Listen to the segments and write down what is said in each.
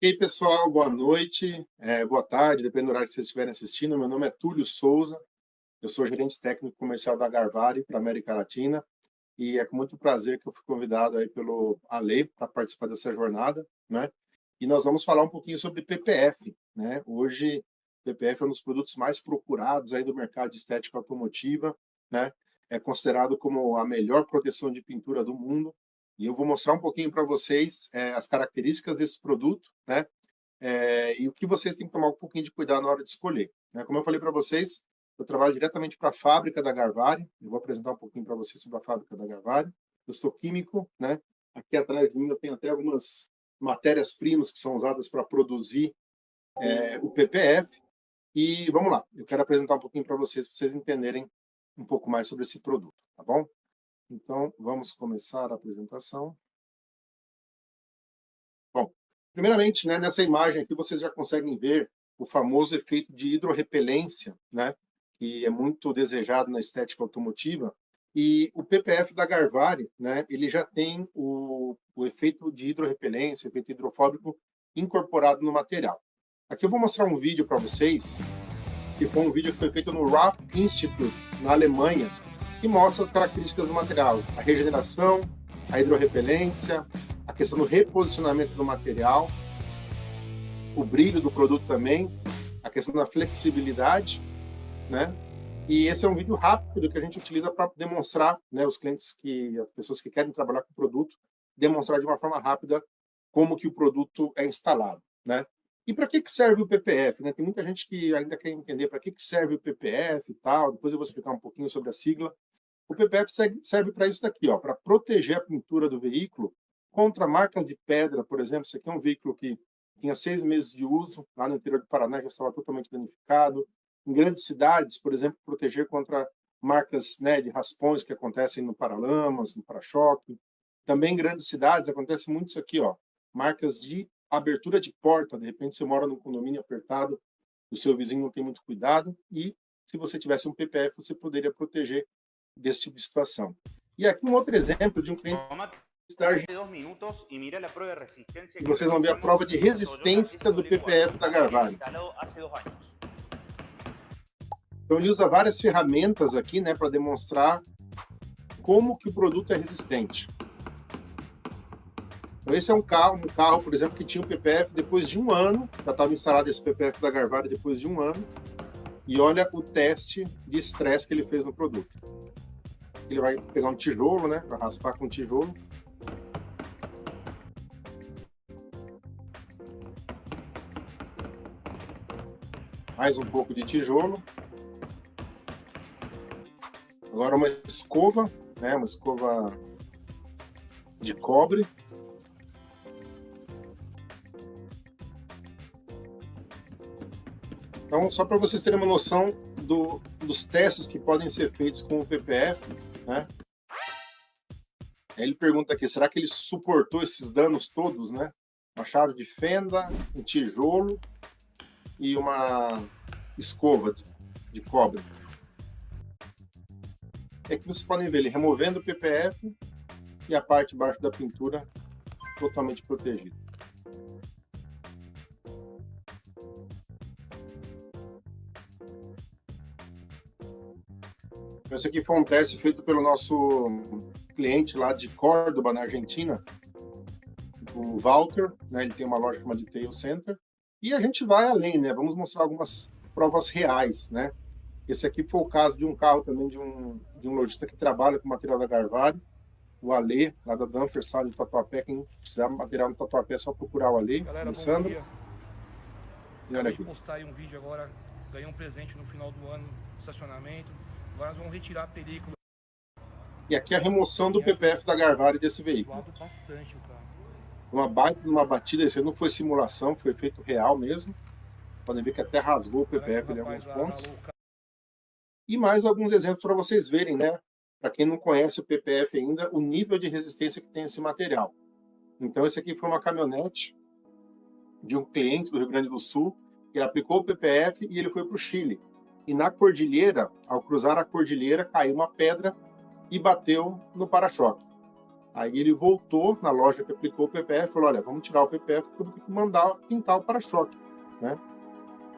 Ok, pessoal, boa noite, boa tarde, dependendo do horário que vocês estiverem assistindo. Meu nome é Túlio Souza, eu sou gerente técnico comercial da Garvari para a América Latina e é com muito prazer que eu fui convidado aí pelo Ale para participar dessa jornada, né? E nós vamos falar um pouquinho sobre PPF, né? Hoje, PPF é um dos produtos mais procurados aí do mercado de estética automotiva, né? É considerado como a melhor proteção de pintura do mundo. E eu vou mostrar um pouquinho para vocês as características desse produto, né? E o que vocês têm que tomar um pouquinho de cuidado na hora de escolher, né? Como eu falei para vocês, eu trabalho diretamente para a fábrica da Garvari. Eu vou apresentar um pouquinho para vocês sobre a fábrica da Garvari. Eu sou químico, né? Aqui atrás de mim eu tenho até algumas matérias-primas que são usadas para produzir o PPF. E vamos lá, eu quero apresentar um pouquinho para vocês entenderem um pouco mais sobre esse produto, tá bom? Então, vamos começar a apresentação. Bom, primeiramente, né, nessa imagem aqui vocês já conseguem ver o famoso efeito de hidrorrepelência, né, que é muito desejado na estética automotiva. E o PPF da Garvari, né, ele já tem o efeito de hidrorrepelência, efeito hidrofóbico incorporado no material. Aqui eu vou mostrar um vídeo para vocês, que foi um vídeo que foi feito no RAP Institute, na Alemanha, que mostra as características do material, a regeneração, a hidrorrepelência, a questão do reposicionamento do material, o brilho do produto também, a questão da flexibilidade, né? E esse é um vídeo rápido que a gente utiliza para demonstrar, né, os clientes as pessoas que querem trabalhar com o produto, demonstrar de uma forma rápida como que o produto é instalado, né? E para que serve o PPF, né? Tem muita gente que ainda quer entender para que serve o PPF e tal. Depois eu vou explicar um pouquinho sobre a sigla. O PPF serve para isso daqui, ó, para proteger a pintura do veículo contra marcas de pedra, por exemplo. Esse aqui é um veículo que tinha 6 meses de uso, lá no interior do Paraná já estava totalmente danificado. Em grandes cidades, por exemplo, proteger contra marcas, né, de raspões que acontecem no paralamas, no para-choque. Também em grandes cidades acontece muito isso aqui, ó, marcas de abertura de porta. De repente você mora num condomínio apertado, o seu vizinho não tem muito cuidado e se você tivesse um PPF, você poderia proteger desse tipo de situação. E aqui um outro exemplo de um cliente da Argentina. Vocês vão ver a prova de resistência do PPF da Garvari. Então ele usa várias ferramentas aqui, né, para demonstrar como que o produto é resistente. Então esse é um carro, por exemplo, que tinha um PPF depois de um ano, já estava instalado esse PPF da Garvari depois de um ano, e olha o teste de estresse que ele fez no produto. Ele vai pegar um tijolo, né, para raspar com tijolo. Mais um pouco de tijolo. Agora uma escova, né, uma escova de cobre. Então, só para vocês terem uma noção dos testes que podem ser feitos com o PPF, né? Ele pergunta aqui, será que ele suportou esses danos todos, né? Uma chave de fenda, um tijolo e uma escova de cobre. É que vocês podem ver ele removendo o PPF e a parte de baixo da pintura totalmente protegida. Esse aqui foi um teste feito pelo nosso cliente lá de Córdoba, na Argentina, o Walter, né? Ele tem uma loja chamada Detail Center. E a gente vai além, né? Vamos mostrar algumas provas reais, né? Esse aqui foi o caso de um carro também de um lojista que trabalha com material da Garvari, o Ale, lá da Danfer Sala de Tatuapé. Quem precisar de material no Tatuapé é só procurar o Ale. Galera, Bom dia. E olha aqui. Vou postar aí um vídeo agora, ganhei um presente no final do ano no estacionamento. Agora nós vamos retirar a película. E aqui a remoção do PPF da Garvari desse veículo. Bastante o carro. Uma baita de uma batida, isso não foi simulação, foi feito real mesmo. Podem ver que até rasgou o PPF em alguns pontos. E mais alguns exemplos para vocês verem, né? Para quem não conhece o PPF ainda, o nível de resistência que tem esse material. Então, esse aqui foi uma caminhonete de um cliente do Rio Grande do Sul, que aplicou o PPF e ele foi para o Chile. E na cordilheira, ao cruzar a cordilheira, caiu uma pedra e bateu no para-choque. Aí ele voltou na loja que aplicou o PPF e falou, olha, vamos tirar o PPF porque eu vou ter que mandar pintar o para-choque, né?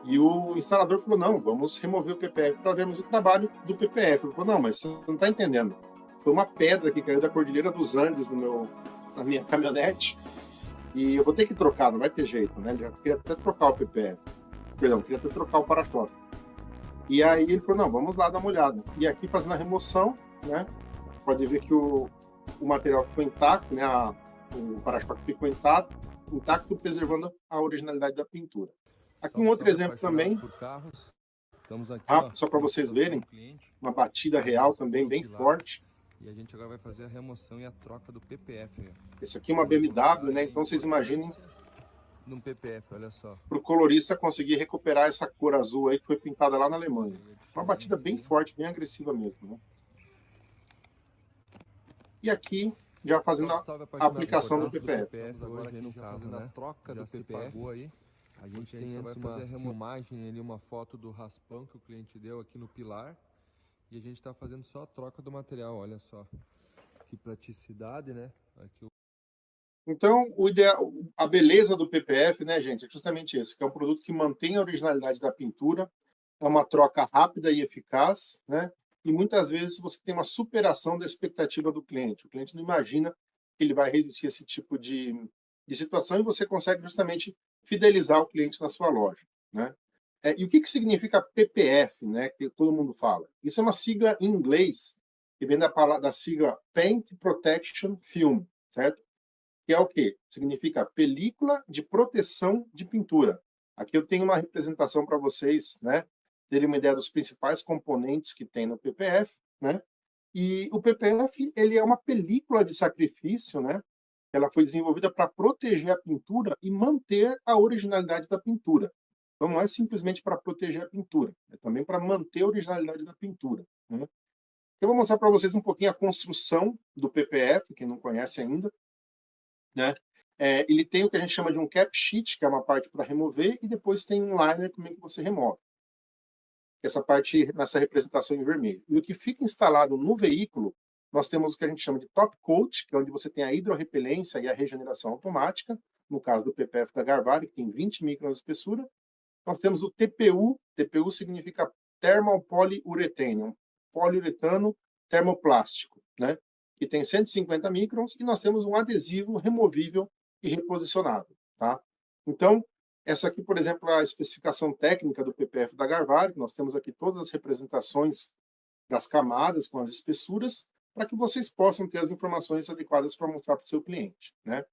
E o instalador falou, não, vamos remover o PPF para vermos o trabalho do PPF. Ele falou, não, mas você não está entendendo. Foi uma pedra que caiu da Cordilheira dos Andes na minha caminhonete e eu vou ter que trocar, não vai ter jeito, né? Ele já queria até trocar o PPF. Perdão, queria até trocar o para-choque. E aí ele falou, não, vamos lá dar uma olhada. E aqui fazendo a remoção, né? Pode ver que o material ficou intacto, né? O para-choque ficou intacto, preservando a originalidade da pintura. Aqui um outro exemplo também, rápido, só para vocês verem, uma batida real também bem forte. E a gente agora vai fazer a remoção e a troca do PPF. Esse aqui é uma BMW, né? Então vocês imaginem num PPF, olha só. Para o colorista conseguir recuperar essa cor azul aí que foi pintada lá na Alemanha. Uma batida bem forte, bem agressiva mesmo, né? E aqui já fazendo a aplicação do PPF. Agora aqui no caso, né? A troca do PPF aí. A gente tem antes uma filmagem ali, uma foto do raspão que o cliente deu aqui no pilar. E a gente está fazendo só a troca do material, olha só. Que praticidade, né? Aqui Então, a beleza do PPF, né, gente, é justamente esse, que é um produto que mantém a originalidade da pintura, é uma troca rápida e eficaz, né? E muitas vezes você tem uma superação da expectativa do cliente. O cliente não imagina que ele vai resistir a esse tipo de situação e você consegue justamente fidelizar o cliente na sua loja, né? E o que significa PPF, né, que todo mundo fala? Isso é uma sigla em inglês que vem da sigla Paint Protection Film, certo? Que é o quê? Significa película de proteção de pintura. Aqui eu tenho uma representação para vocês, né, terem uma ideia dos principais componentes que tem no PPF, né? E o PPF, ele é uma película de sacrifício, né? Ela foi desenvolvida para proteger a pintura e manter a originalidade da pintura. Então não é simplesmente para proteger a pintura, é também para manter a originalidade da pintura, né? Eu vou mostrar para vocês um pouquinho a construção do PPF, quem não conhece ainda, né? Ele tem o que a gente chama de um cap sheet, que é uma parte para remover, e depois tem um liner também que você remove. Essa parte nessa representação em vermelho. E o que fica instalado no veículo, nós temos o que a gente chama de top coat, que é onde você tem a hidrorrepelência e a regeneração automática, no caso do PPF da Garvari, que tem 20 microns de espessura. Nós temos o TPU, TPU significa Thermal Polyurethane, um poliuretano termoplástico, né? Que tem 150 microns, e nós temos um adesivo removível e reposicionável, tá? Então, essa aqui, por exemplo, é a especificação técnica do PPF da Garvari, nós temos aqui todas as representações das camadas com as espessuras, para que vocês possam ter as informações adequadas para mostrar para o seu cliente, né?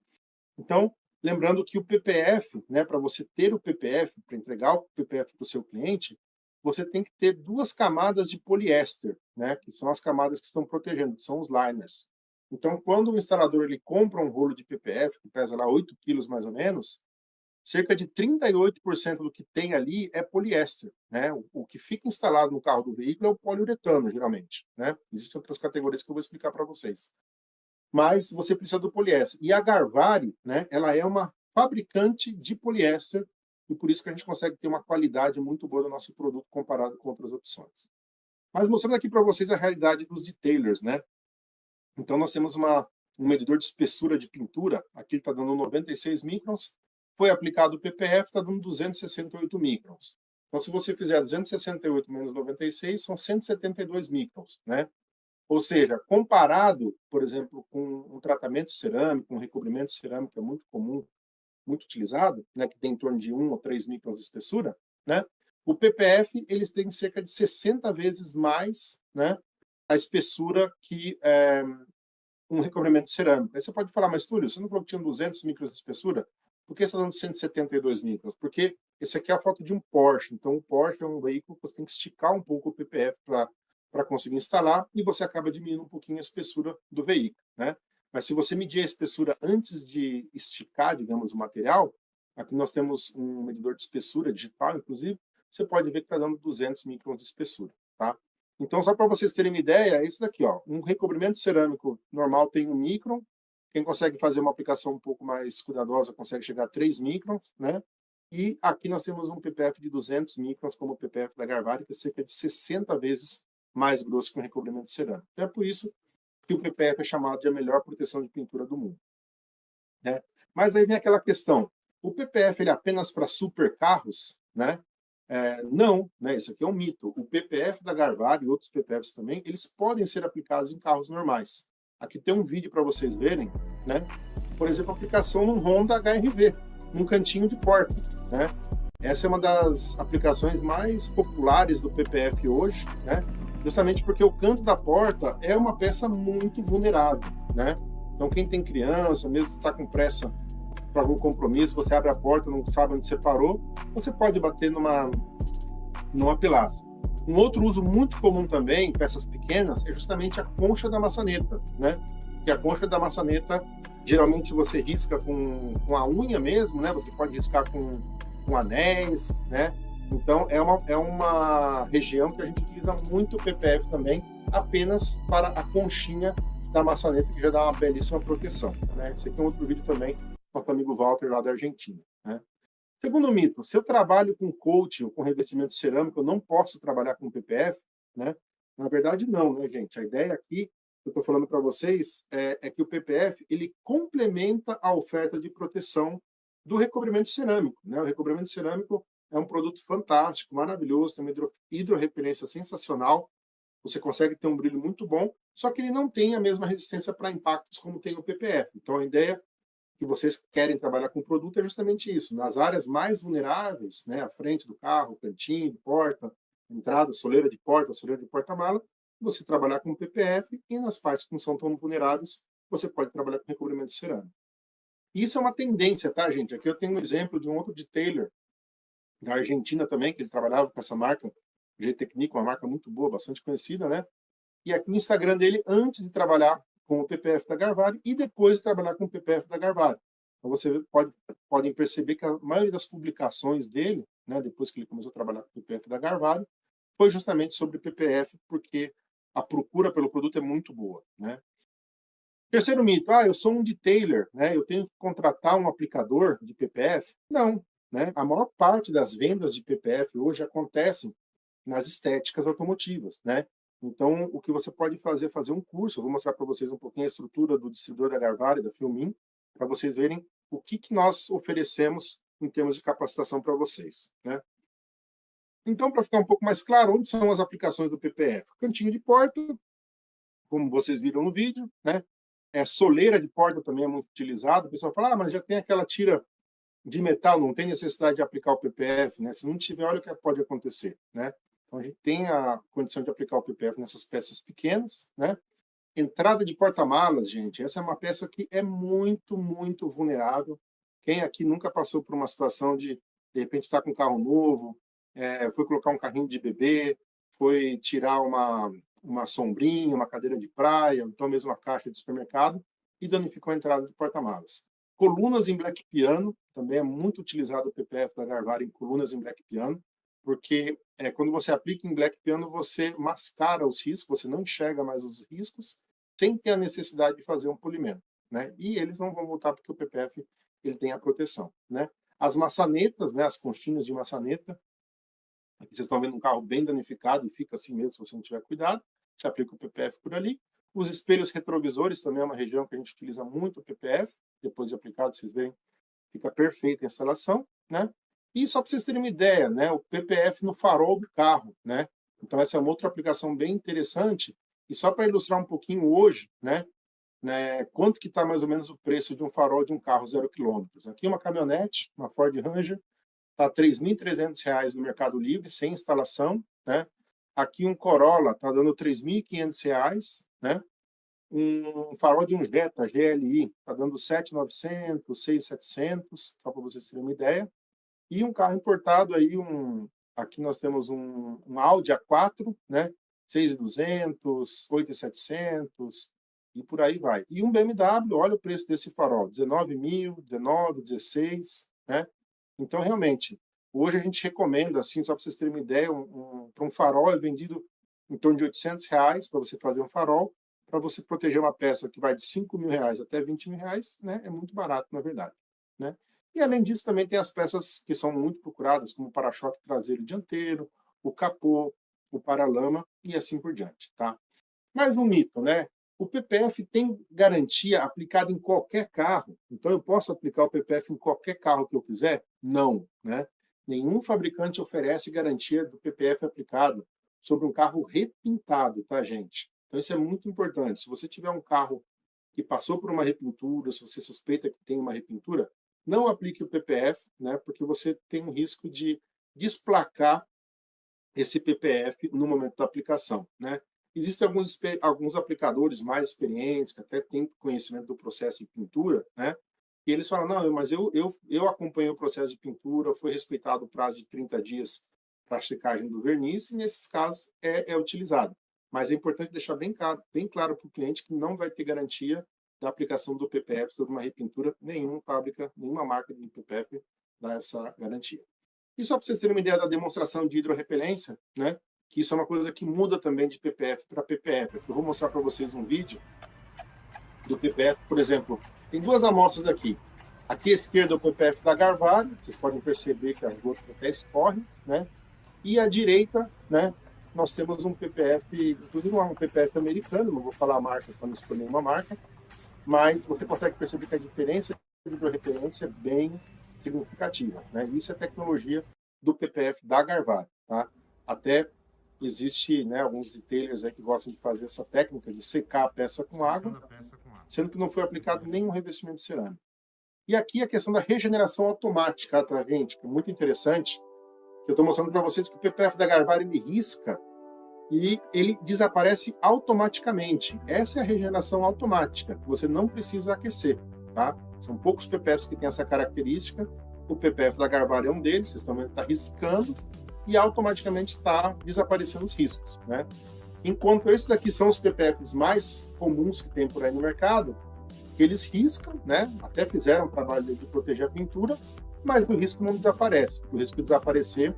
Então, lembrando que o PPF, né, para você ter o PPF, para entregar o PPF para o seu cliente, você tem que ter 2 camadas de poliéster, né, que são as camadas que estão protegendo, que são os liners. Então, quando o instalador ele compra um rolo de PPF, que pesa lá 8 quilos mais ou menos, cerca de 38% do que tem ali é poliéster, né? O que fica instalado no carro do veículo é o poliuretano, geralmente, né? Existem outras categorias que eu vou explicar para vocês. Mas você precisa do poliéster. E a Garvari, né, ela é uma fabricante de poliéster, e por isso que a gente consegue ter uma qualidade muito boa do nosso produto comparado com outras opções. Mas mostrando aqui para vocês a realidade dos detailers, né? Então nós temos um medidor de espessura de pintura, aqui está dando 96 microns, foi aplicado o PPF, está dando 268 microns. Então se você fizer 268 menos 96, são 172 microns, né? Ou seja, comparado, por exemplo, com um tratamento cerâmico, um recobrimento cerâmico que é muito comum, muito utilizado, né, que tem em torno de 1 ou 3 microns de espessura, né, o PPF eles têm cerca de 60 vezes mais, né, a espessura que um recobrimento cerâmico. Aí você pode falar, mas Túlio, você não falou que tinha 200 microns de espessura? Por que você está dando 172 microns? Porque esse aqui é a foto de um Porsche. Então, o Porsche é um veículo que você tem que esticar um pouco o PPF para conseguir instalar, e você acaba diminuindo um pouquinho a espessura do veículo, né? Mas se você medir a espessura antes de esticar, digamos, o material, aqui nós temos um medidor de espessura digital, inclusive, você pode ver que está dando 200 microns de espessura, tá? Então, só para vocês terem uma ideia, é isso daqui, ó. Um recobrimento cerâmico normal tem 1 micron. Quem consegue fazer uma aplicação um pouco mais cuidadosa consegue chegar a 3 microns, né? E aqui nós temos um PPF de 200 microns, como o PPF da Garvari, que é cerca de 60 vezes mais grosso que um recobrimento cerâmico. Então, é por isso que o PPF é chamado de a melhor proteção de pintura do mundo, né? Mas aí vem aquela questão, o PPF ele é apenas para supercarros, né? Não, né? Isso aqui é um mito. O PPF da Garvard e outros PPFs também, eles podem ser aplicados em carros normais. Aqui tem um vídeo para vocês verem, né? Por exemplo, a aplicação no Honda HR-V, num cantinho de porta, né? Essa é uma das aplicações mais populares do PPF hoje, né? Justamente porque o canto da porta é uma peça muito vulnerável, né? Então, quem tem criança, mesmo se está com pressa para algum compromisso, você abre a porta, não sabe onde você parou, você pode bater numa pilastra. Um outro uso muito comum também, em peças pequenas, é justamente a concha da maçaneta, né? Que a concha da maçaneta, geralmente você risca com a unha mesmo, né? Você pode riscar com anéis, né? Então, é uma região que a gente utiliza muito o PPF também, apenas para a conchinha da maçaneta, que já dá uma belíssima proteção, né? Esse aqui é um outro vídeo também, com o amigo Walter, lá da Argentina, né? Segundo mito, se eu trabalho com coating ou com revestimento cerâmico, eu não posso trabalhar com PPF, né? Na verdade, não, né, gente? A ideia aqui, que eu estou falando para vocês, é que o PPF, ele complementa a oferta de proteção do recobrimento cerâmico, né? O recobrimento cerâmico é um produto fantástico, maravilhoso, tem uma hidrorrepelência sensacional, você consegue ter um brilho muito bom, só que ele não tem a mesma resistência para impactos como tem o PPF. Então, a ideia que vocês querem trabalhar com o produto é justamente isso. Nas áreas mais vulneráveis, né, a frente do carro, cantinho, porta, entrada, soleira de porta, soleira de porta-mala, você trabalhar com PPF, e nas partes que não são tão vulneráveis, você pode trabalhar com recobrimento cerâmico. Isso é uma tendência, tá, gente? Aqui eu tenho um exemplo de um outro detailer da Argentina também, que ele trabalhava com essa marca, G-Technique, uma marca muito boa, bastante conhecida, né? E aqui no Instagram dele, antes de trabalhar com o PPF da Garvard e depois de trabalhar com o PPF da Garvard. Então, você podem perceber que a maioria das publicações dele, né, depois que ele começou a trabalhar com o PPF da Garvard, foi justamente sobre PPF, porque a procura pelo produto é muito boa, né? Terceiro mito, eu sou um detailer, né? Eu tenho que contratar um aplicador de PPF? Não, né? A maior parte das vendas de PPF hoje acontecem nas estéticas automotivas, né? Então, o que você pode fazer é fazer um curso. Eu vou mostrar para vocês um pouquinho a estrutura do distribuidor da Garvard e da Filmin, para vocês verem o que nós oferecemos em termos de capacitação para vocês, né? Então, para ficar um pouco mais claro, onde são as aplicações do PPF? Cantinho de porta, como vocês viram no vídeo, né? Soleira de porta também é muito utilizado. O pessoal fala, mas já tem aquela tira de metal, não tem necessidade de aplicar o PPF, né? Se não tiver, olha o que pode acontecer, né? Então, a gente tem a condição de aplicar o PPF nessas peças pequenas, né? Entrada de porta-malas, gente, essa é uma peça que é muito, muito vulnerável. Quem aqui nunca passou por uma situação de repente, estar com um carro novo, foi colocar um carrinho de bebê, foi tirar uma sombrinha, uma cadeira de praia, então mesmo uma caixa de supermercado, e danificou a entrada de porta-malas. Colunas em black piano, também é muito utilizado o PPF da Garvard em colunas em black piano, porque quando você aplica em black piano, você mascara os riscos, você não enxerga mais os riscos, sem ter a necessidade de fazer um polimento, né? E eles não vão voltar porque o PPF ele tem a proteção, né? As maçanetas, né, as conchinhas de maçaneta, aqui vocês estão vendo um carro bem danificado e fica assim mesmo se você não tiver cuidado, você aplica o PPF por ali. Os espelhos retrovisores também é uma região que a gente utiliza muito o PPF, depois de aplicado, vocês veem, fica perfeita a instalação, né? E só para vocês terem uma ideia, né, o PPF no farol do carro, né? Então essa é uma outra aplicação bem interessante. E só para ilustrar um pouquinho hoje, né, quanto que está mais ou menos o preço de um farol de um carro 0 km. Aqui uma caminhonete, uma Ford Ranger, está R$ 3.300 no Mercado Livre, sem instalação, né? Aqui um Corolla está dando R$ 3.500, né? Um farol de um Jetta GLI está dando 7.900, 6.700, só para vocês terem uma ideia. E um carro importado aí, aqui nós temos um Audi A4, né? 6.200, 8.700 e por aí vai. E um BMW, olha o preço desse farol, 19.000, 19, 16, né? Então, realmente, hoje a gente recomenda, assim, só para vocês terem uma ideia, para um farol é vendido em torno de R$ 800 para você fazer um farol, para você proteger uma peça que vai de R$ 5.000 até R$ 20.000, né? É muito barato, na verdade, né? E, além disso, também tem as peças que são muito procuradas, como o para-choque traseiro e dianteiro, o capô, o paralama e assim por diante, tá? Mais um mito, né? O PPF tem garantia aplicada em qualquer carro? Então, eu posso aplicar o PPF em qualquer carro que eu quiser? Não, né? Nenhum fabricante oferece garantia do PPF aplicado sobre um carro repintado, tá, gente? Então, isso é muito importante. Se você tiver um carro que passou por uma repintura, se você suspeita que tem uma repintura, não aplique o PPF, né? Porque você tem um risco de desplacar esse PPF no momento da aplicação, né? Existem alguns aplicadores mais experientes, que até têm conhecimento do processo de pintura, né? E eles falam, não, mas eu acompanhei o processo de pintura, foi respeitado o prazo de 30 dias para a checagem do verniz, e nesses casos é utilizado. Mas é importante deixar bem claro para o cliente que não vai ter garantia da aplicação do PPF sobre uma repintura, nenhuma fábrica, nenhuma marca de PPF dá essa garantia. E só para vocês terem uma ideia da demonstração de hidrorrepelência, né? Que isso é uma coisa que muda também de PPF para PPF. Eu vou mostrar para vocês um vídeo do PPF, por exemplo. Tem duas amostras aqui. Aqui à esquerda é o PPF da Garvari, vocês podem perceber que as gotas até escorrem, né? E à direita, né, nós temos um PPF, inclusive um PPF americano, não vou falar a marca para não escolher uma marca, mas você consegue perceber que a diferença de hidrorrepelência é bem significativa, né? Isso é tecnologia do PPF da Garvari, tá? Até existe, né, alguns retailers aí que gostam de fazer essa técnica de secar a peça com água, sendo que não foi aplicado nenhum revestimento cerâmico. E aqui a questão da regeneração automática, tá, gente? Que é muito interessante. Eu estou mostrando para vocês que o PPF da Garvari ele risca e ele desaparece automaticamente. Essa é a regeneração automática, que você não precisa aquecer, tá? São poucos PPFs que têm essa característica. O PPF da Garvari é um deles, vocês estão vendo que está riscando e automaticamente está desaparecendo os riscos, né? Enquanto esses daqui são os PPFs mais comuns que tem por aí no mercado, eles riscam, né? Até fizeram um trabalho de proteger a pintura, mas o risco não desaparece. O risco de desaparecer,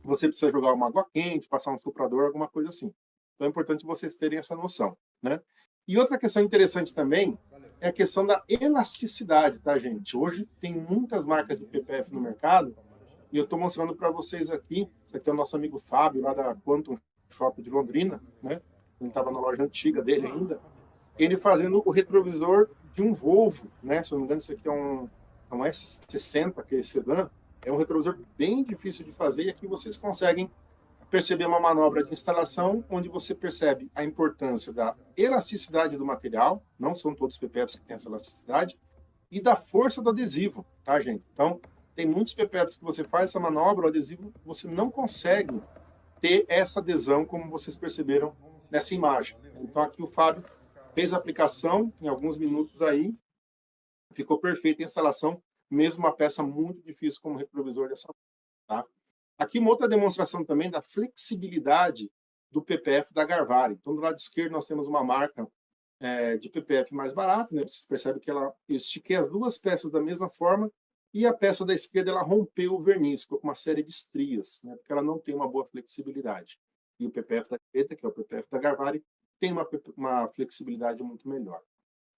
você precisa jogar uma água quente, passar um soprador, alguma coisa assim. Então é importante vocês terem essa noção, né? E outra questão interessante também é a questão da elasticidade, tá, gente? Hoje tem muitas marcas de PPF no mercado e eu estou mostrando para vocês aqui. Esse aqui é o nosso amigo Fábio, lá da Quantum Shop de Londrina, né? Ele estava na loja antiga dele ainda. Ele fazendo o retrovisor de um Volvo, né? Se eu não me engano, isso aqui é um S60, aquele sedã. É um retrovisor bem difícil de fazer e aqui vocês conseguem perceber uma manobra de instalação onde você percebe a importância da elasticidade do material, não são todos os PPFs que têm essa elasticidade, e da força do adesivo, tá, gente? Então, tem muitos PPFs que você faz essa manobra, o adesivo, você não consegue ter essa adesão como vocês perceberam nessa imagem. Então, aqui o Fábio fez a aplicação em alguns minutos aí, ficou perfeita a instalação, mesmo uma peça muito difícil como o retrovisor dessa, tá? Aqui uma outra demonstração também da flexibilidade do PPF da Garvari. Então, do lado esquerdo nós temos uma marca de PPF mais barata, né? Vocês percebem que eu estiquei as duas peças da mesma forma e a peça da esquerda ela rompeu o verniz, ficou com uma série de estrias, né? Porque ela não tem uma boa flexibilidade. E o PPF da direita, que é o PPF da Garvari, tem uma flexibilidade muito melhor,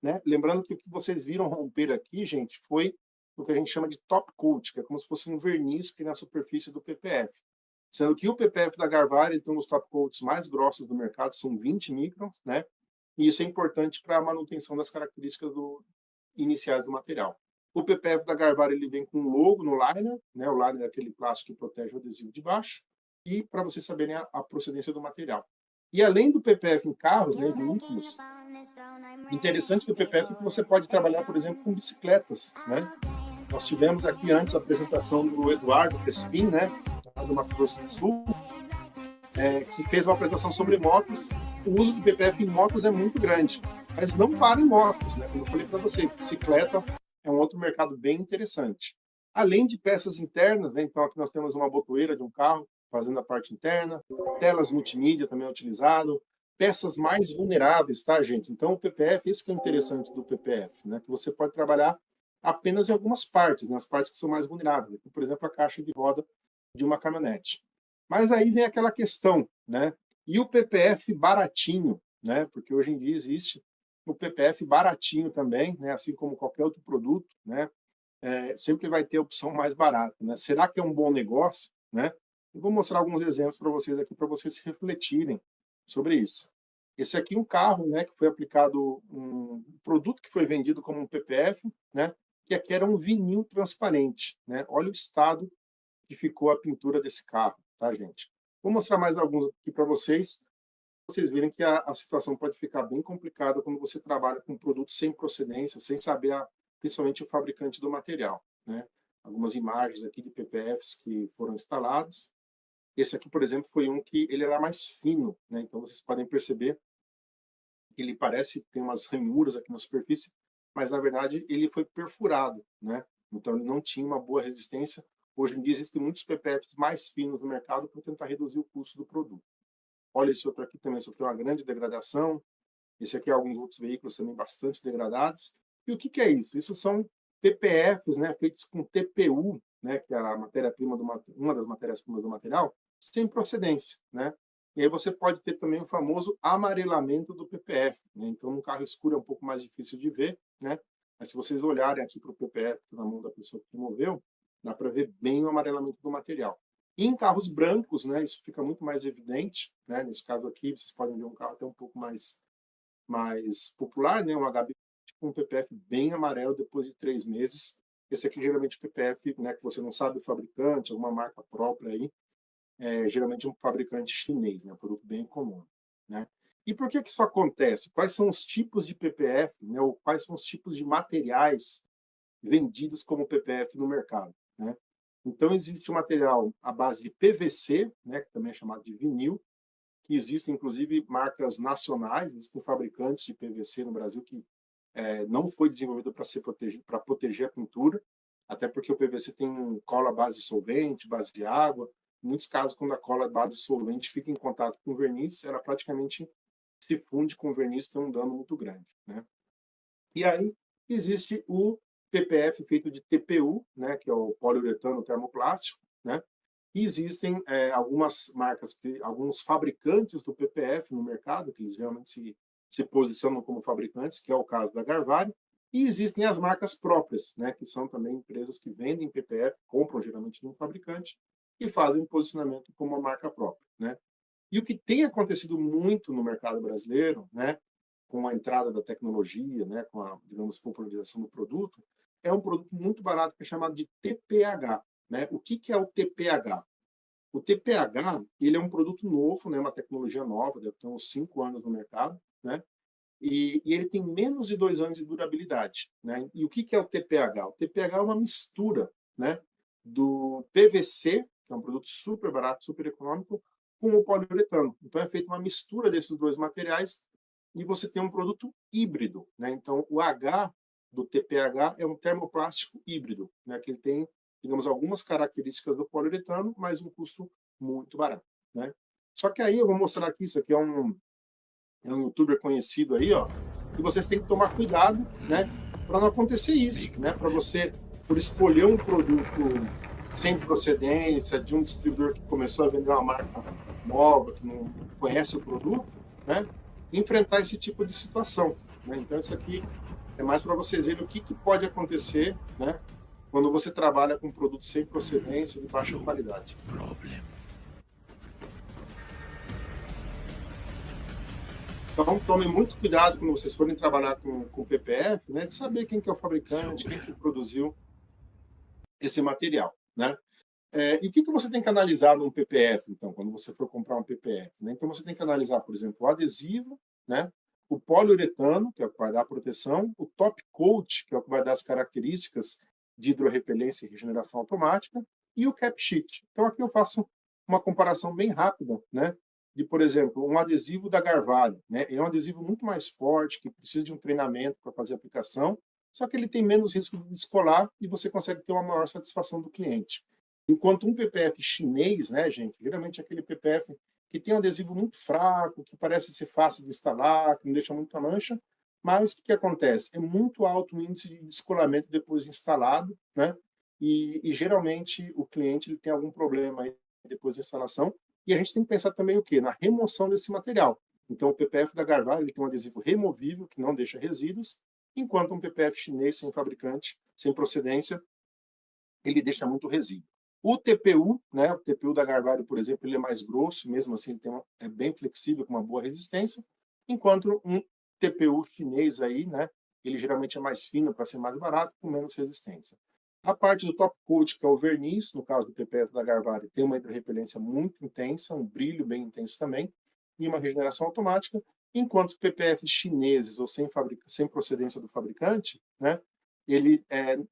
né? Lembrando que o que vocês viram romper aqui, gente, foi o que a gente chama de top coat, que é como se fosse um verniz que na superfície do PPF. Sendo que o PPF da Garvari tem os top coats mais grossos do mercado, são 20 microns, né? E isso é importante para a manutenção das características iniciais do material. O PPF da Garvari ele vem com um logo no liner, né? O liner é aquele plástico que protege o adesivo de baixo, e para vocês saberem a procedência do material. E além do PPF em carros, né, veículos, interessante do PPF é que você pode trabalhar, por exemplo, com bicicletas, né? Nós tivemos aqui antes a apresentação do Eduardo Crespin, né, do Mato Grosso do Sul, que fez uma apresentação sobre motos. O uso do PPF em motos é muito grande, mas não para em motos, né? Como eu falei para vocês, bicicleta é um outro mercado bem interessante. Além de peças internas, né? Então aqui nós temos uma botoeira de um carro fazendo a parte interna, telas multimídia também é utilizado, peças mais vulneráveis, tá, gente? Então o PPF, esse que é o interessante do PPF, né? Que você pode trabalhar apenas em algumas partes, né? As partes que são mais vulneráveis, por exemplo, a caixa de roda de uma caminhonete. Mas aí vem aquela questão, né? E o PPF baratinho, né? Porque hoje em dia existe o PPF baratinho também, né? Assim como qualquer outro produto, né? Sempre vai ter a opção mais barata, né? Será que é um bom negócio, né? Eu vou mostrar alguns exemplos para vocês aqui, para vocês refletirem sobre isso. Esse aqui é um carro, né, que foi aplicado um produto que foi vendido como um PPF, né, que aqui era um vinil transparente, né? Olha o estado que ficou a pintura desse carro, tá, gente? Vou mostrar mais alguns aqui para vocês verem que a situação pode ficar bem complicada quando você trabalha com produtos sem procedência, sem saber principalmente o fabricante do material, né? Algumas imagens aqui de PPFs que foram instalados. Esse aqui, por exemplo, foi um que ele era mais fino, né? Então vocês podem perceber que ele parece ter umas ranhuras aqui na superfície, mas na verdade ele foi perfurado, né? Então ele não tinha uma boa resistência. Hoje em dia existem muitos PPFs mais finos no mercado para tentar reduzir o custo do produto. Olha, esse outro aqui também sofreu uma grande degradação. Esse aqui é alguns outros veículos também bastante degradados. E o que, que é isso? Isso são PPFs, né, feitos com TPU, né, que é a matéria-prima uma das matérias-primas do material, sem procedência, né? E aí você pode ter também o famoso amarelamento do PPF, né? Então, no carro escuro é um pouco mais difícil de ver, né? Mas se vocês olharem aqui para o PPF na mão da pessoa que moveu, dá para ver bem o amarelamento do material. E em carros brancos, né, isso fica muito mais evidente, né? Nesse caso aqui, vocês podem ver um carro até um pouco mais popular, né, um HB com um PPF bem amarelo depois de 3 meses. Esse aqui geralmente PPF, né, que você não sabe o fabricante, alguma marca própria aí, geralmente um fabricante chinês, né, um produto bem comum, né? E por que isso acontece? Quais são os tipos de PPF, né, ou quais são os tipos de materiais vendidos como PPF no mercado, né? Então existe um material à base de PVC, né, que também é chamado de vinil, que existem inclusive marcas nacionais, existem fabricantes de PVC no Brasil que não foi desenvolvido para proteger a pintura, até porque o PVC tem cola base solvente, base de água. Em muitos casos, quando a cola base solvente fica em contato com o verniz, ela praticamente se funde com o verniz, tem um dano muito grande, né? E aí existe o PPF feito de TPU, né, que é o poliuretano termoplástico, né? E existem algumas marcas, alguns fabricantes do PPF no mercado, que geralmente se posicionam como fabricantes, que é o caso da Garvari, e existem as marcas próprias, né, que são também empresas que vendem PPF, compram geralmente de um fabricante e fazem posicionamento como uma marca própria, né? E o que tem acontecido muito no mercado brasileiro, né, com a entrada da tecnologia, né, com a, digamos, popularização do produto, é um produto muito barato que é chamado de TPH, né? O que é o TPH? O TPH, ele é um produto novo, né, uma tecnologia nova, deve ter uns 5 anos no mercado, né? E ele tem menos de 2 anos de durabilidade, né? E o que é o TPH? O TPH é uma mistura, né, do PVC, que é um produto super barato, super econômico, com o poliuretano. Então é feita uma mistura desses dois materiais e você tem um produto híbrido, né? Então o H do TPH é um termoplástico híbrido, né, que ele tem, digamos, algumas características do poliuretano, mas um custo muito barato, né? Só que aí eu vou mostrar aqui, isso aqui é um youtuber conhecido aí, ó, e vocês têm que tomar cuidado, né, para não acontecer isso, né, para você, por escolher um produto sem procedência, de um distribuidor que começou a vender uma marca nova, que não conhece o produto, né, enfrentar esse tipo de situação, né? Então isso aqui é mais para vocês verem o que pode acontecer, né, quando você trabalha com produtos sem procedência, de baixa qualidade. Então, tomem muito cuidado quando vocês forem trabalhar com PPF, né, de saber quem que é o fabricante, quem que produziu esse material, né? E o que você tem que analisar num PPF, então, quando você for comprar um PPF, né? Então, você tem que analisar, por exemplo, o adesivo, né, o poliuretano, que é o que vai dar a proteção, o top coat, que é o que vai dar as características de hidrorrepelência e regeneração automática, e o cap sheet. Então, aqui eu faço uma comparação bem rápida, né, de, por exemplo, um adesivo da Garvari, né? Ele é um adesivo muito mais forte, que precisa de um treinamento para fazer a aplicação, só que ele tem menos risco de descolar e você consegue ter uma maior satisfação do cliente. Enquanto um PPF chinês, né, gente, geralmente é aquele PPF que tem um adesivo muito fraco, que parece ser fácil de instalar, que não deixa muita mancha, mas o que acontece? É muito alto o índice de descolamento depois de instalado, né? E geralmente o cliente ele tem algum problema aí depois da instalação. E a gente tem que pensar também o quê? Na remoção desse material. Então, o PPF da Garvari ele tem um adesivo removível, que não deixa resíduos, enquanto um PPF chinês sem fabricante, sem procedência, ele deixa muito resíduo. O TPU, né, o TPU da Garvari, por exemplo, ele é mais grosso, mesmo assim ele é bem flexível, com uma boa resistência. enquanto um TPU chinês aí, né, ele geralmente é mais fino para ser mais barato, com menos resistência. A parte do top coat, que é o verniz, no caso do PPF da Garvari, tem uma hidrorrepelência muito intensa, um brilho bem intenso também, e uma regeneração automática, enquanto os PPFs chineses ou sem procedência do fabricante, né, ele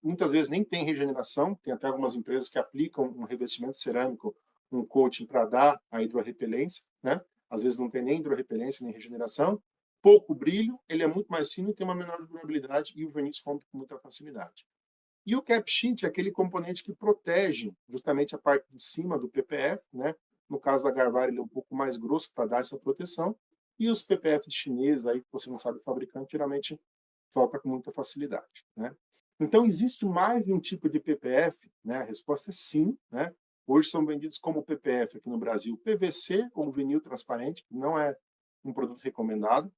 muitas vezes nem tem regeneração, tem até algumas empresas que aplicam um revestimento cerâmico, um coating para dar a hidrorrepelência, né? Às vezes não tem nem hidrorrepelência nem regeneração, pouco brilho, ele é muito mais fino e tem uma menor durabilidade e o verniz rompe com muita facilidade. E o cap sheet é aquele componente que protege justamente a parte de cima do PPF, né? No caso da Garvari, ele é um pouco mais grosso para dar essa proteção, e os PPFs chineses, aí que você não sabe o fabricante, geralmente troca com muita facilidade, né? Então, existe mais de um tipo de PPF, né? A resposta é sim, né? Hoje são vendidos como PPF aqui no Brasil, PVC ou vinil transparente, que não é um produto recomendado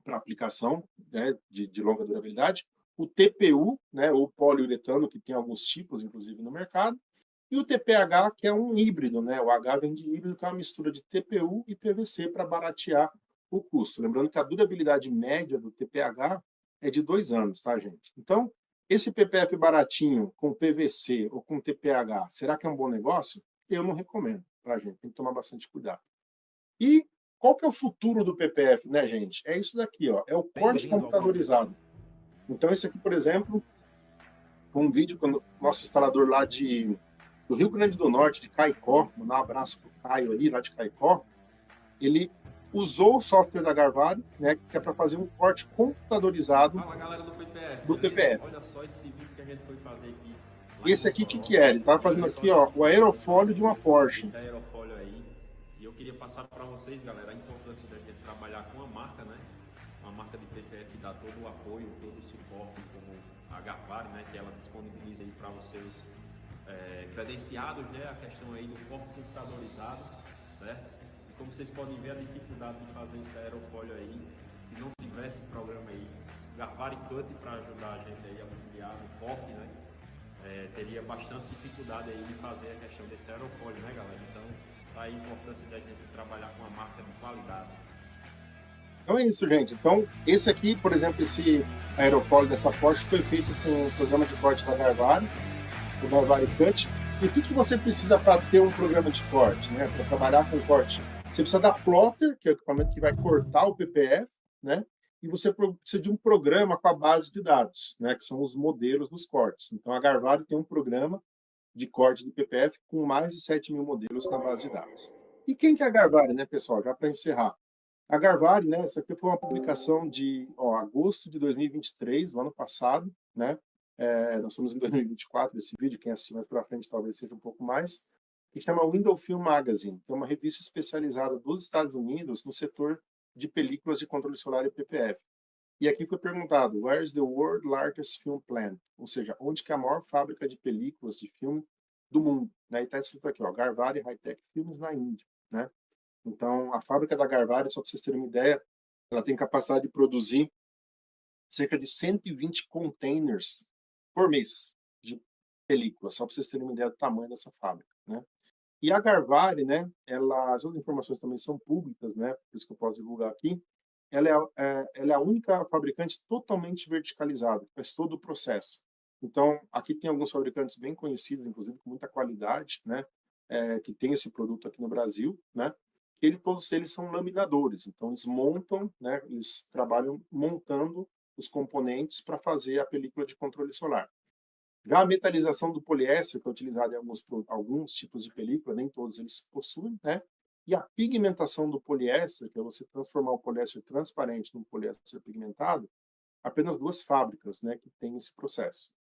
para aplicação, né, de longa durabilidade, o TPU, né, ou poliuretano, que tem alguns tipos, inclusive, no mercado, e o TPH, que é um híbrido, né? O H vem de híbrido, que é uma mistura de TPU e PVC para baratear o custo. Lembrando que a durabilidade média do TPH é de 2 anos, tá, gente? Então, esse PPF baratinho com PVC ou com TPH, será que é um bom negócio? Eu não recomendo, tá, gente? Tem que tomar bastante cuidado. E qual que é o futuro do PPF, né, gente? É isso daqui, ó. É o corte computadorizado. Então, esse aqui, por exemplo, foi um vídeo quando o nosso instalador lá do Rio Grande do Norte, de Caicó, mandar um abraço pro Caio aí, lá de Caicó, ele usou o software da Garvari, né, que é para fazer um corte computadorizado. Fala, galera do PPF, do PPF. Olha só esse serviço que a gente foi fazer aqui. Esse aqui, o que é? Ele estava fazendo aqui, ó, o aerofólio de uma Porsche. Esse aerofólio aí. E eu queria passar para vocês, galera, a importância da gente trabalhar com a marca, né? Uma marca de PPF que dá todo o apoio, todo o suporte, como a Garvari, né? Que ela disponibiliza aí para vocês credenciados, né? A questão aí do corte computadorizado, certo? E como vocês podem ver, a dificuldade de fazer esse aerofólio aí, se não tivesse programa aí, Garvari Cut para ajudar a gente aí a auxiliar no corte, né? Teria bastante dificuldade aí de fazer a questão desse aerofólio, né, galera? Então, tá aí a importância da gente trabalhar com uma marca de qualidade. Então é isso, gente. Então, esse aqui, por exemplo, esse aerofólio dessa Porsche foi feito com o programa de corte da Garvari, o Garvari Cut. E o que você precisa para ter um programa de corte, né? Para trabalhar com corte? Você precisa da plotter, que é o equipamento que vai cortar o PPF, né? E você precisa de um programa com a base de dados, né? Que são os modelos dos cortes. Então, a Garvari tem um programa de corte de PPF com mais de 7.000 modelos na base de dados. E quem que é a Garvari, né, pessoal? Já para encerrar. A Garvari, né? Essa aqui foi uma publicação de agosto de 2023, do ano passado, né? Nós estamos em 2024, esse vídeo, quem assistir mais para frente talvez seja um pouco mais, que chama Window Film Magazine, que é uma revista especializada dos Estados Unidos no setor de películas de controle solar e PPF. E aqui foi perguntado, where is the world largest film plant? Ou seja, onde que é a maior fábrica de películas de filme do mundo? Né? E está escrito aqui, ó, Garvari High-Tech Films na Índia, né? Então, a fábrica da Garvari, só para vocês terem uma ideia, ela tem capacidade de produzir cerca de 120 containers por mês de película, só para vocês terem uma ideia do tamanho dessa fábrica, né? E a Garvari, né, as informações também são públicas, né, por isso que eu posso divulgar aqui, ela é a única fabricante totalmente verticalizada, faz todo o processo. Então, aqui tem alguns fabricantes bem conhecidos, inclusive com muita qualidade, né, que tem esse produto aqui no Brasil, né, todos eles são laminadores, então eles montam, né, eles trabalham montando os componentes para fazer a película de controle solar. Já a metalização do poliéster, que é utilizado em alguns tipos de película, nem todos eles possuem, né? E a pigmentação do poliéster, que é você transformar o poliéster transparente num poliéster pigmentado, apenas 2 fábricas, né, que têm esse processo.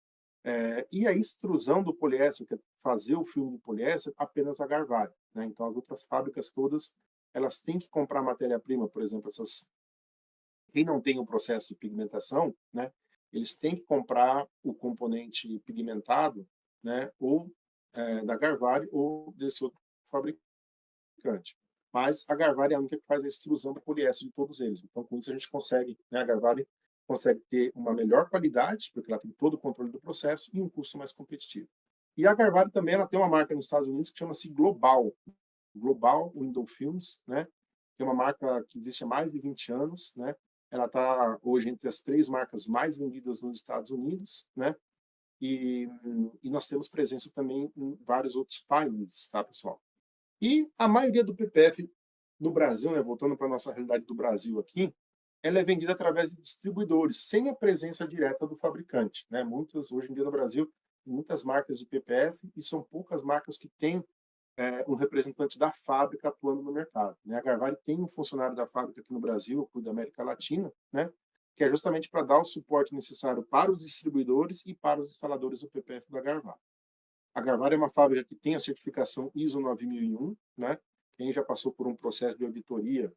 E a extrusão do poliéster, que é fazer o filme de poliéster, apenas a Garvari, né? Então as outras fábricas todas, elas têm que comprar matéria-prima, por exemplo, quem não tem o processo de pigmentação, né? Eles têm que comprar o componente pigmentado, né, ou da Garvari ou desse outro fabricante. Mas a Garvari é a única que faz a extrusão do poliéster de todos eles. Então, com isso, a gente consegue, né, a Garvari consegue ter uma melhor qualidade, porque ela tem todo o controle do processo e um custo mais competitivo. E a Garvari também ela tem uma marca nos Estados Unidos que chama-se Global Window Films, né, que é uma marca que existe há mais de 20 anos, né? Ela está hoje entre as 3 marcas mais vendidas nos Estados Unidos, né? E nós temos presença também em vários outros países, tá, pessoal? E a maioria do PPF no Brasil, né, voltando para a nossa realidade do Brasil aqui, ela é vendida através de distribuidores, sem a presença direta do fabricante, né? Muitas, hoje em dia no Brasil, muitas marcas de PPF e são poucas marcas que têm um representante da fábrica atuando no mercado, né? A Garvari tem um funcionário da fábrica aqui no Brasil, da América Latina, né? Que é justamente para dar o suporte necessário para os distribuidores e para os instaladores do PPF da Garvari. A Garvari é uma fábrica que tem a certificação ISO 9001, né? Quem já passou por um processo de auditoria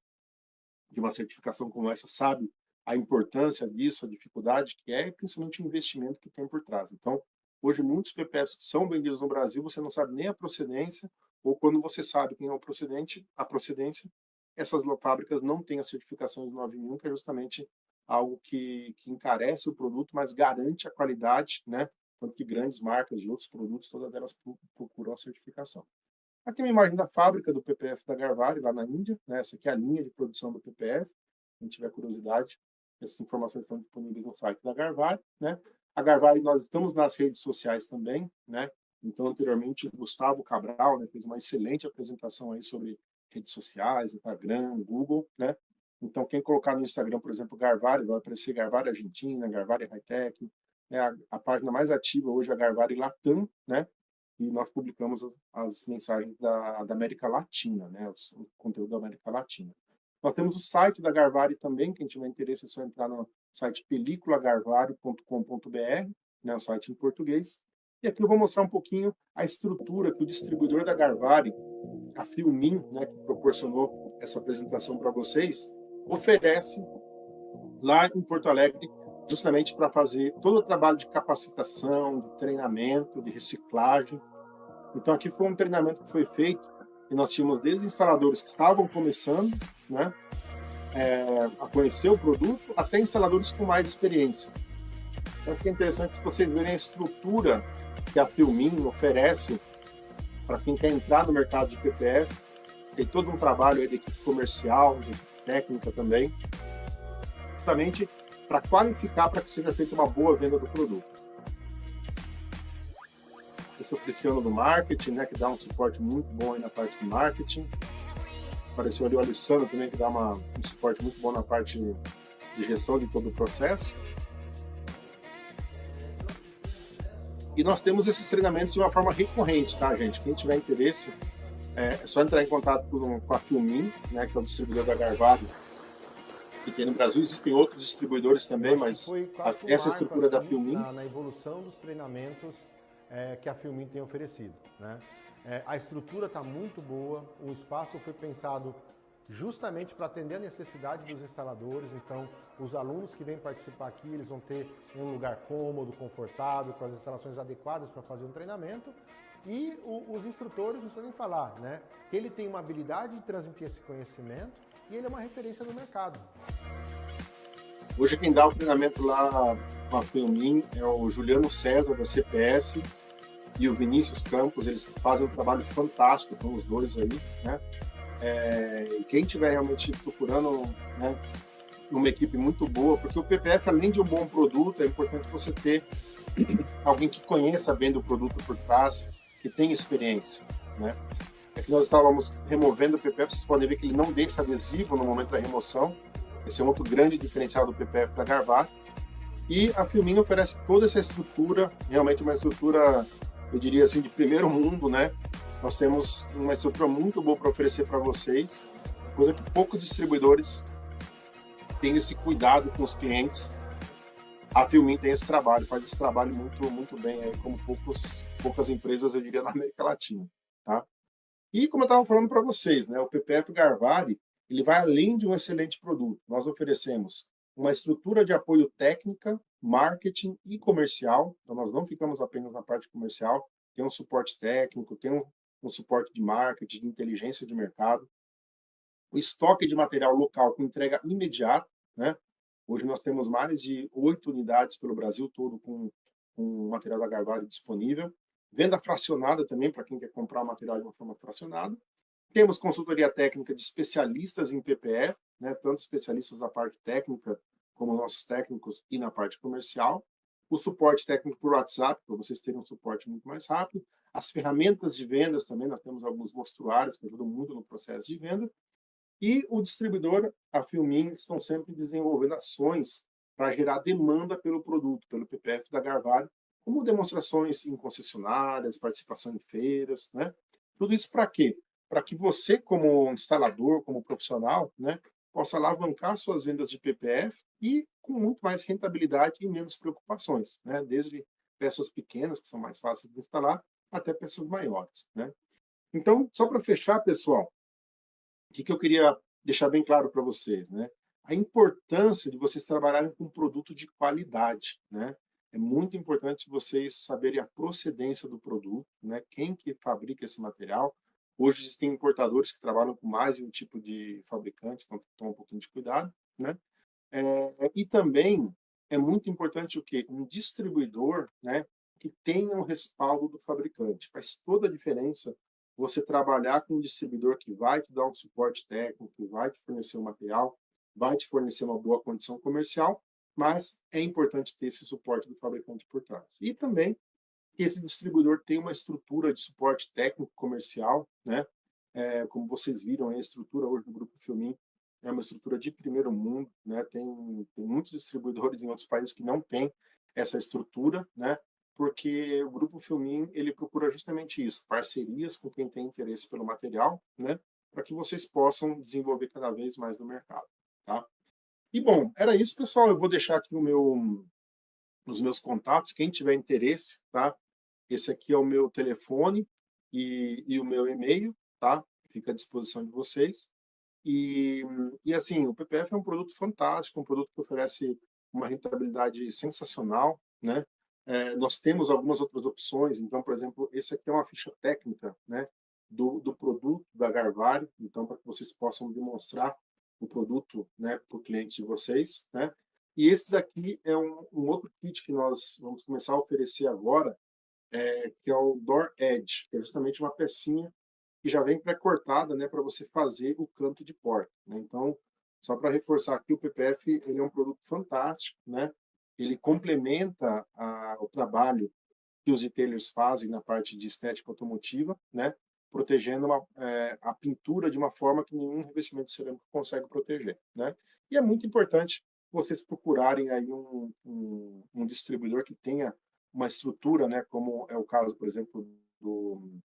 de uma certificação como essa sabe a importância disso, a dificuldade que é, e principalmente o investimento que tem por trás. Então, hoje, muitos PPFs que são vendidos no Brasil, você não sabe nem a procedência, ou quando você sabe quem é a procedência, essas fábricas não têm a certificação ISO 9001, que é justamente algo que encarece o produto, mas garante a qualidade, né? Tanto que grandes marcas de outros produtos, todas elas procuram a certificação. Aqui é uma imagem da fábrica do PPF da Garvari, lá na Índia, né? Essa aqui é a linha de produção do PPF. Quem tiver curiosidade, essas informações estão disponíveis no site da Garvari, né? A Garvari, nós estamos nas redes sociais também, né? Então, anteriormente, o Gustavo Cabral, né, fez uma excelente apresentação aí sobre redes sociais, Instagram, Google, né? Então, quem colocar no Instagram, por exemplo, Garvari, vai aparecer Garvari Argentina, Garvari Hightech, né? A página mais ativa hoje é a Garvari Latam, né? E nós publicamos as mensagens da América Latina, né? O conteúdo da América Latina. Nós temos o site da Garvari também, quem tiver interesse é só entrar no site peliculagarvari.com.br, né? O site em português. E aqui eu vou mostrar um pouquinho a estrutura que o distribuidor da Garvari, a Filmin, né, que proporcionou essa apresentação para vocês, oferece lá em Porto Alegre, justamente para fazer todo o trabalho de capacitação, de treinamento, de reciclagem. Então, aqui foi um treinamento que foi feito e nós tínhamos desde instaladores que estavam começando, né, a conhecer o produto, até instaladores com mais experiência. Então, é interessante vocês verem a estrutura que a Filmin oferece para quem quer entrar no mercado de PPF. Tem todo um trabalho aí de equipe comercial, de equipe técnica também, justamente para qualificar para que seja feita uma boa venda do produto. Esse é o Cristiano do marketing, né, que dá um suporte muito bom aí na parte de marketing. Apareceu ali o Alessandro também, que dá um suporte muito bom na parte de gestão de todo o processo. E nós temos esses treinamentos de uma forma recorrente, tá, gente? Quem tiver interesse, é só entrar em contato com a Filmin, né, que é o distribuidor da Garvari, que tem no Brasil. Existem outros distribuidores também, mas essa estrutura da Filmin... Na evolução dos treinamentos que a Filmin tem oferecido, né? A estrutura está muito boa, o espaço foi pensado justamente para atender a necessidade dos instaladores. Então, os alunos que vêm participar aqui, eles vão ter um lugar cômodo, confortável, com as instalações adequadas para fazer um treinamento. E os instrutores, não precisa nem falar, né? Que ele tem uma habilidade de transmitir esse conhecimento e ele é uma referência no mercado. Hoje quem dá o treinamento lá com a Filmin é o Juliano César, da CPS, e o Vinícius Campos. Eles fazem um trabalho fantástico com os dois aí, né? Quem estiver realmente procurando, né, uma equipe muito boa, porque o PPF, além de um bom produto, é importante você ter alguém que conheça bem do produto por trás, que tenha experiência, né? Aqui nós estávamos removendo o PPF, vocês podem ver que ele não deixa adesivo no momento da remoção. Esse é um outro grande diferencial do PPF da Garvari. E a Filmin oferece toda essa estrutura, realmente uma estrutura, eu diria assim, de primeiro mundo, né? Nós temos uma estrutura muito boa para oferecer para vocês, coisa que poucos distribuidores têm esse cuidado com os clientes. A Filmin tem esse trabalho, faz esse trabalho muito, muito bem, aí, como poucas empresas, eu diria, na América Latina, tá? E como eu estava falando para vocês, né, o PPF Garvari, ele vai além de um excelente produto. Nós oferecemos uma estrutura de apoio técnica, marketing e comercial. Então, nós não ficamos apenas na parte comercial, tem um suporte técnico, tem um suporte de marketing, de inteligência de mercado, o estoque de material local com entrega imediata, né? Hoje nós temos mais de 8 unidades pelo Brasil todo com material da Garvari disponível. Venda fracionada também, para quem quer comprar o material de uma forma fracionada. Temos consultoria técnica de especialistas em PPF, né, tanto especialistas na parte técnica, como nossos técnicos, e na parte comercial. O suporte técnico por WhatsApp, para vocês terem um suporte muito mais rápido. As ferramentas de vendas também, nós temos alguns mostruários que ajudam muito no processo de venda. E o distribuidor, a Filmin, estão sempre desenvolvendo ações para gerar demanda pelo produto, pelo PPF da Garvale, como demonstrações em concessionárias, participação em feiras, né? Tudo isso para quê? Para que você, como instalador, como profissional, né, possa alavancar suas vendas de PPF e com muito mais rentabilidade e menos preocupações, né? Desde peças pequenas, que são mais fáceis de instalar, até peças maiores, né? Então, só para fechar, pessoal, o que eu queria deixar bem claro para vocês, né? A importância de vocês trabalharem com um produto de qualidade, né? É muito importante vocês saberem a procedência do produto, né? Quem que fabrica esse material. Hoje existem importadores que trabalham com mais de um tipo de fabricante, então tomar um pouquinho de cuidado, né? E também é muito importante o quê? Um distribuidor, né, que tenha o respaldo do fabricante. Faz toda a diferença você trabalhar com um distribuidor que vai te dar um suporte técnico, que vai te fornecer o material, vai te fornecer uma boa condição comercial, mas é importante ter esse suporte do fabricante por trás. E também que esse distribuidor tenha uma estrutura de suporte técnico comercial, né? Como vocês viram, a estrutura hoje do Grupo Filmin é uma estrutura de primeiro mundo, né? Tem muitos distribuidores em outros países que não têm essa estrutura, né? Porque o Grupo Filmin, ele procura justamente isso, parcerias com quem tem interesse pelo material, né? Para que vocês possam desenvolver cada vez mais no mercado, tá? E bom, era isso, pessoal. Eu vou deixar aqui os meus contatos, quem tiver interesse, tá? Esse aqui é o meu telefone e o meu e-mail, tá? Fica à disposição de vocês. E assim, o PPF é um produto fantástico, um produto que oferece uma rentabilidade sensacional, né? Nós temos algumas outras opções, então, por exemplo, esse aqui é uma ficha técnica, né? Do produto da Garvale, então, para que vocês possam demonstrar o produto, né, para o cliente de vocês, né? E esse daqui é um outro kit que nós vamos começar a oferecer agora, que é o Door Edge, que é justamente uma pecinha que já vem pré-cortada, né, para você fazer o canto de porta, né? Então, só para reforçar aqui, o PPF ele é um produto fantástico, né? Ele complementa o trabalho que os retailers fazem na parte de estética automotiva, né? Protegendo a pintura de uma forma que nenhum revestimento cerâmico consegue proteger, né? E é muito importante vocês procurarem aí um distribuidor que tenha uma estrutura, né? Como é o caso, por exemplo, do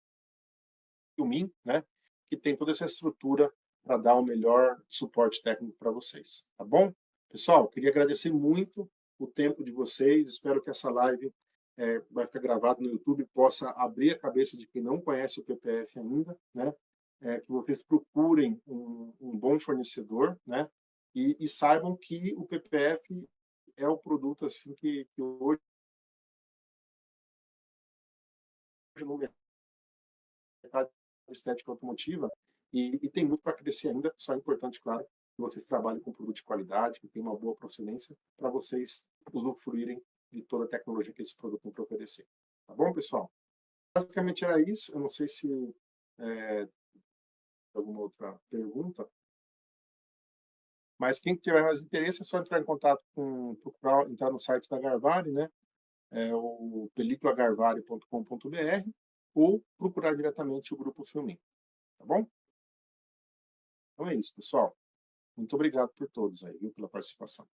Filmin, né? Que tem toda essa estrutura para dar o melhor suporte técnico para vocês, tá bom? Pessoal, queria agradecer muito o tempo de vocês. Espero que essa live vai ficar gravada no YouTube, possa abrir a cabeça de quem não conhece o PPF ainda, né? Que vocês procurem um bom fornecedor, né? E saibam que o PPF é o produto assim que hoje no mercado de estética automotiva e tem muito para crescer ainda. Só é importante, claro, que vocês trabalhem com produto de qualidade, que tenha uma boa procedência, para vocês usufruírem de toda a tecnologia que esse produto tem para oferecer. Tá bom, pessoal? Basicamente era isso. Eu não sei se tem alguma outra pergunta, mas quem tiver mais interesse é só entrar em contato procurar entrar no site da Garvale, né? O peliculagarvale.com.br ou procurar diretamente o Grupo Filmin. Tá bom? Então é isso, pessoal. Muito obrigado por todos aí, viu, pela participação.